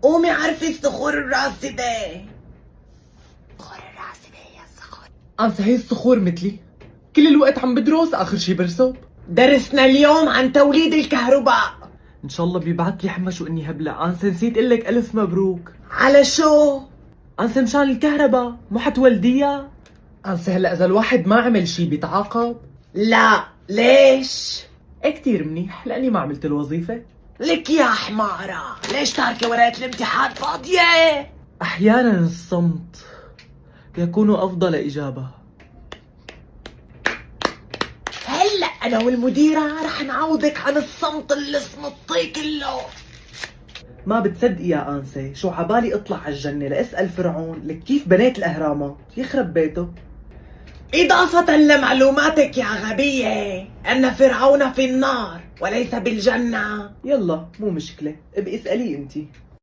قومي عرفي الصخور الراسبة. الصخور الراسبة هي الصخور. أنسة هي الصخور مثلي، كل الوقت عم بدرس آخر شي برسب. درسنا اليوم عن توليد الكهرباء. إن شاء الله بيبعت لي حمشو إني هبلع. أنسة نسيت قلك ألف مبروك. على شو؟ أنسة مشان الكهرباء مو حتولديها؟ أنسة هلا إذا الواحد ما عمل شي بيتعاقب؟ لا، ليش؟ إيه كتير منيح لأني ما عملت الوظيفة. لك يا حمارة، ليش تاركة ورقة الامتحان فاضية؟ أحيانا الصمت يكون أفضل إجابة. هلأ أنا والمديرة رح نعوضك عن الصمت اللي صمتيه كله. ما بتصدقي يا أنسة شو عبالي اطلع على الجنة لأسأل فرعون لك كيف بنيت الأهرامات، يخرب بيته. إضافة لمعلوماتك يا غبية أن فرعون في النار وليس بالجنة. يلا مو مشكلة، ابقي اسألي انتي.